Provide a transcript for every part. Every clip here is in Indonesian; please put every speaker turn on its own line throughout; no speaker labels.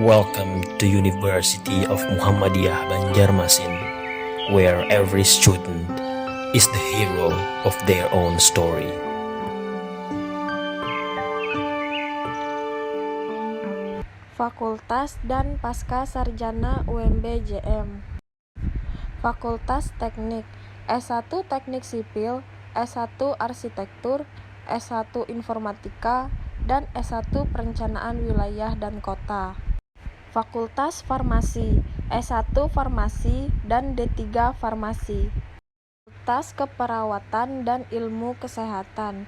Welcome to University of Muhammadiyah Banjarmasin, where every student is the hero of their own story.
Fakultas dan Pasca Sarjana UMB JM. Fakultas Teknik, S1 Teknik Sipil, S1 Arsitektur, S1 Informatika, dan S1 Perencanaan Wilayah dan Kota. Fakultas Farmasi, S1 Farmasi dan D3 Farmasi. Fakultas Keperawatan dan Ilmu Kesehatan,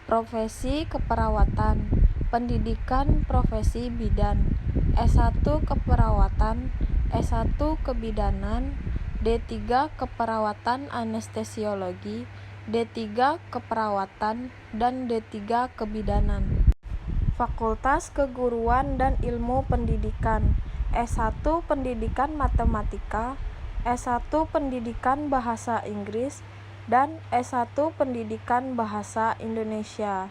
Profesi Keperawatan, Pendidikan Profesi Bidan, S1 Keperawatan, S1 Kebidanan, D3 Keperawatan Anestesiologi, D3 Keperawatan, dan D3 Kebidanan. Fakultas Keguruan dan Ilmu Pendidikan, S1 Pendidikan Matematika, S1 Pendidikan Bahasa Inggris, dan S1 Pendidikan Bahasa Indonesia.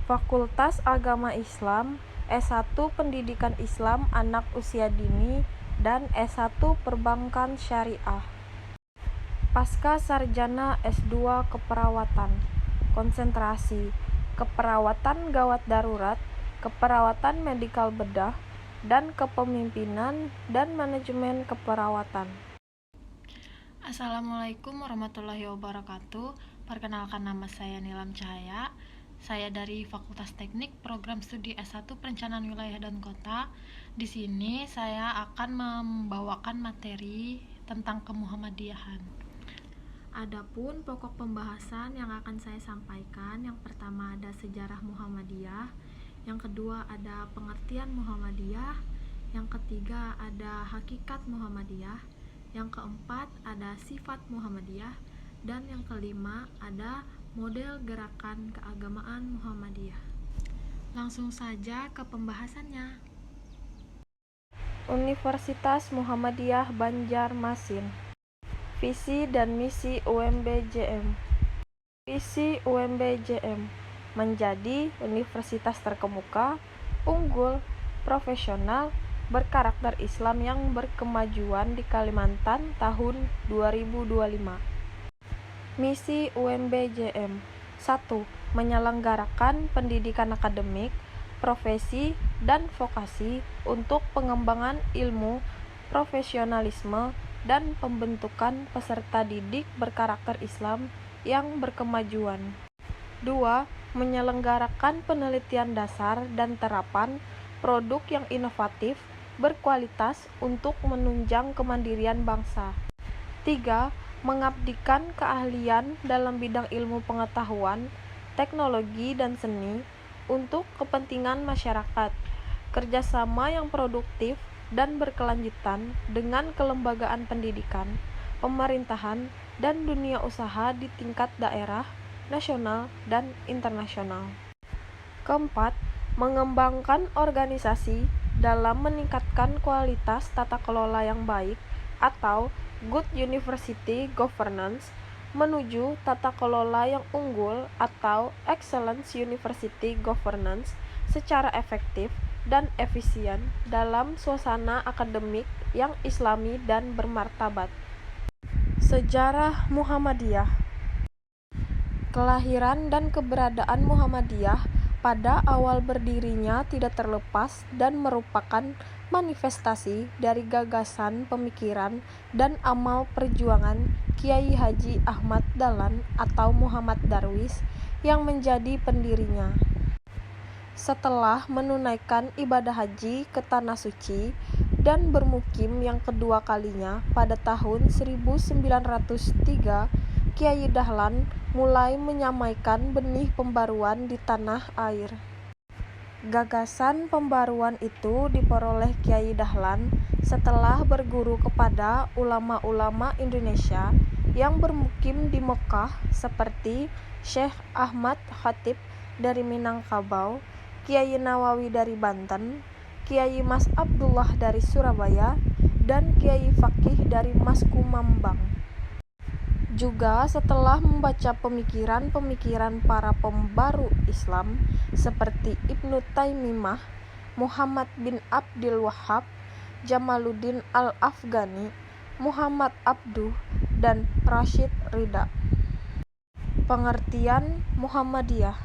Fakultas Agama Islam, S1 Pendidikan Islam Anak Usia Dini, dan S1 Perbankan Syariah. Pasca Sarjana S2 Keperawatan, konsentrasi keperawatan gawat darurat, keperawatan medikal bedah, dan kepemimpinan dan manajemen keperawatan.
Assalamualaikum warahmatullahi wabarakatuh. Perkenalkan, nama saya Nilam Cahaya. Saya dari Fakultas Teknik Program Studi S1 Perencanaan Wilayah dan Kota. Di sini saya akan membawakan materi tentang kemuhammadiyahan. Adapun pokok pembahasan yang akan saya sampaikan, yang pertama ada sejarah Muhammadiyah, yang kedua ada pengertian Muhammadiyah, yang ketiga ada hakikat Muhammadiyah, yang keempat ada sifat Muhammadiyah, dan yang kelima ada model gerakan keagamaan Muhammadiyah. Langsung saja ke pembahasannya.
Universitas Muhammadiyah Banjarmasin. Visi dan misi UMB JM. Visi UMB JM menjadi universitas terkemuka, unggul, profesional, berkarakter Islam yang berkemajuan di Kalimantan tahun 2025. Misi UMB JM 1. Menyelenggarakan pendidikan akademik, profesi, dan vokasi untuk pengembangan ilmu, profesionalisme, dan pembentukan peserta didik berkarakter Islam yang berkemajuan. 2. Menyelenggarakan penelitian dasar dan terapan produk yang inovatif, berkualitas untuk menunjang kemandirian bangsa. 3. Mengabdikan keahlian dalam bidang ilmu pengetahuan, teknologi, dan seni untuk kepentingan masyarakat. Kerjasama yang produktif dan berkelanjutan dengan kelembagaan pendidikan, pemerintahan, dan dunia usaha di tingkat daerah, nasional, dan internasional. Keempat, mengembangkan organisasi dalam meningkatkan kualitas tata kelola yang baik atau Good University Governance menuju tata kelola yang unggul atau Excellence University Governance secara efektif dan efisien dalam suasana akademik yang islami dan bermartabat. Sejarah Muhammadiyah. Kelahiran dan keberadaan Muhammadiyah pada awal berdirinya tidak terlepas dan merupakan manifestasi dari gagasan, pemikiran, dan amal perjuangan Kiai Haji Ahmad Dahlan atau Muhammad Darwis yang menjadi pendirinya. Setelah menunaikan ibadah haji ke Tanah Suci dan bermukim yang kedua kalinya pada tahun 1903, Kiai Dahlan mulai menyamaikan benih pembaruan di tanah air. Gagasan pembaruan itu diperoleh Kiai Dahlan setelah berguru kepada ulama-ulama Indonesia yang bermukim di Mekah seperti Syekh Ahmad Khatib dari Minangkabau, Kiai Nawawi dari Banten, Kiai Mas Abdullah dari Surabaya, dan Kiai Fakih dari Mas Kumambang. Juga setelah membaca pemikiran-pemikiran para pembaru Islam seperti Ibnu Taimiyah, Muhammad bin Abdul Wahhab, Jamaluddin Al-Afghani, Muhammad Abduh, dan Rashid Ridha. Pengertian Muhammadiyah.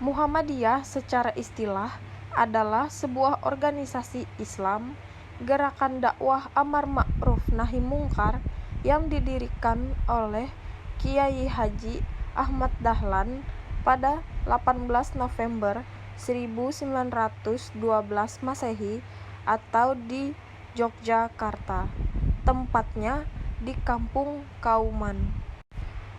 Muhammadiyah secara istilah adalah sebuah organisasi Islam, gerakan dakwah amar ma'ruf nahi mungkar yang didirikan oleh Kiai Haji Ahmad Dahlan pada 18 November 1912 Masehi atau di Yogyakarta. Tempatnya di Kampung Kauman.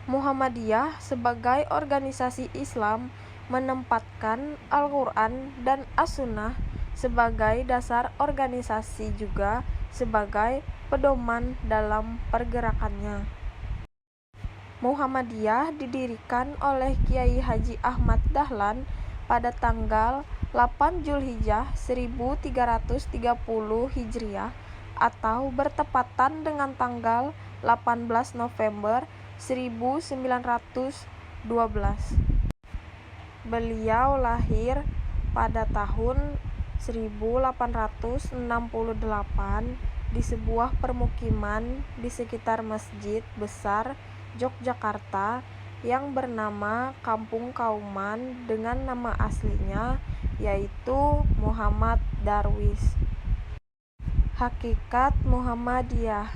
Muhammadiyah sebagai organisasi Islam menempatkan Al-Quran dan As-Sunnah sebagai dasar organisasi juga sebagai pedoman dalam pergerakannya. Muhammadiyah didirikan oleh Kiai Haji Ahmad Dahlan pada tanggal 8 Zulhijjah 1330 Hijriah atau bertepatan dengan tanggal 18 November 1912. Beliau lahir pada tahun 1868 di sebuah permukiman di sekitar Masjid Besar Yogyakarta yang bernama Kampung Kauman dengan nama aslinya yaitu Muhammad Darwis. Hakikat Muhammadiyah.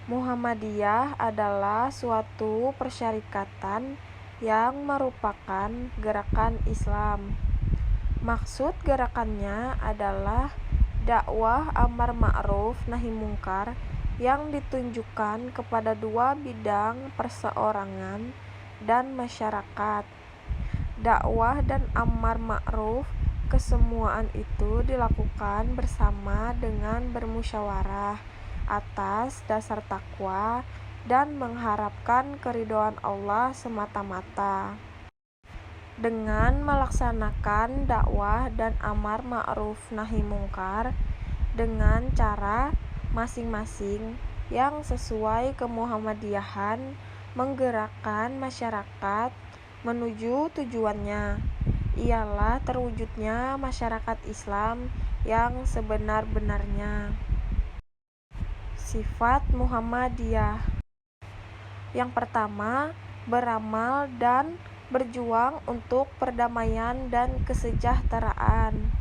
Muhammadiyah adalah suatu persyarikatan yang merupakan gerakan Islam. Maksud gerakannya adalah dakwah amar ma'ruf nahi mungkar yang ditunjukkan kepada dua bidang perseorangan dan masyarakat. Dakwah dan amar ma'ruf kesemuaan itu dilakukan bersama dengan bermusyawarah atas dasar takwa dan mengharapkan keridhaan Allah semata-mata. Dengan melaksanakan dakwah dan amar ma'ruf nahi mungkar dengan cara masing-masing yang sesuai kemuhammadiyahan menggerakkan masyarakat menuju tujuannya, ialah terwujudnya masyarakat Islam yang sebenar-benarnya. Sifat Muhammadiyah. Yang pertama, beramal dan berjuang untuk perdamaian dan kesejahteraan.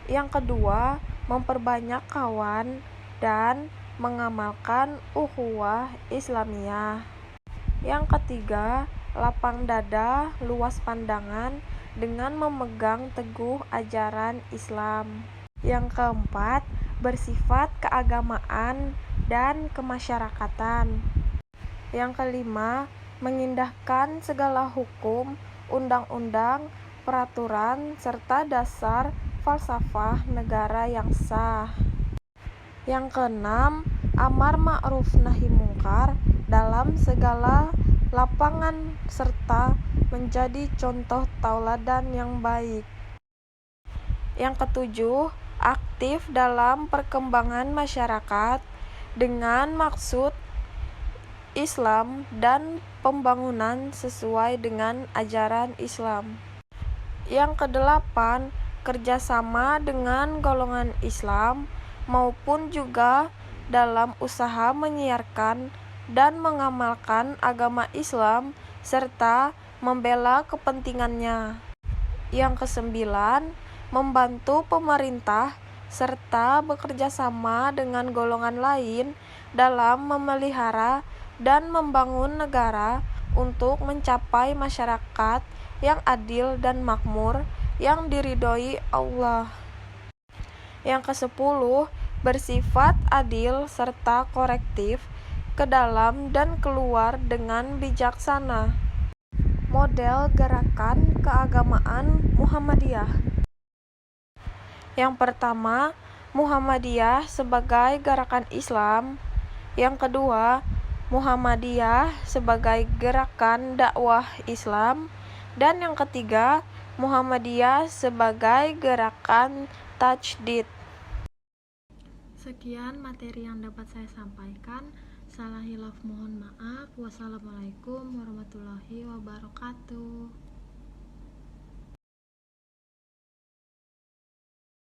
Yang kedua, memperbanyak kawan dan mengamalkan ukhuwah Islamiyah. Yang ketiga, lapang dada, luas pandangan dengan memegang teguh ajaran Islam. Yang keempat, bersifat keagamaan dan kemasyarakatan. Yang kelima, mengindahkan segala hukum, undang-undang, peraturan, serta dasar falsafah negara yang sah. Yang keenam, amar ma'ruf nahi mungkar dalam segala lapangan serta menjadi contoh tauladan yang baik. Yang ketujuh, aktif dalam perkembangan masyarakat dengan maksud Islam dan pembangunan sesuai dengan ajaran Islam. Yang kedelapan, kerjasama dengan golongan Islam maupun juga dalam usaha menyiarkan dan mengamalkan agama Islam serta membela kepentingannya. Yang kesembilan, membantu pemerintah serta bekerja sama dengan golongan lain dalam memelihara dan membangun negara untuk mencapai masyarakat yang adil dan makmur yang diridhoi Allah. Yang kesepuluh, bersifat adil serta korektif ke dalam dan keluar dengan bijaksana. Model gerakan keagamaan Muhammadiyah. Yang pertama, Muhammadiyah sebagai gerakan Islam. Yang kedua, Muhammadiyah sebagai gerakan dakwah Islam. Dan yang ketiga, Muhammadiyah sebagai gerakan tajdid.
Sekian materi yang dapat saya sampaikan. Salah hilaf mohon maaf. Wassalamualaikum warahmatullahi wabarakatuh.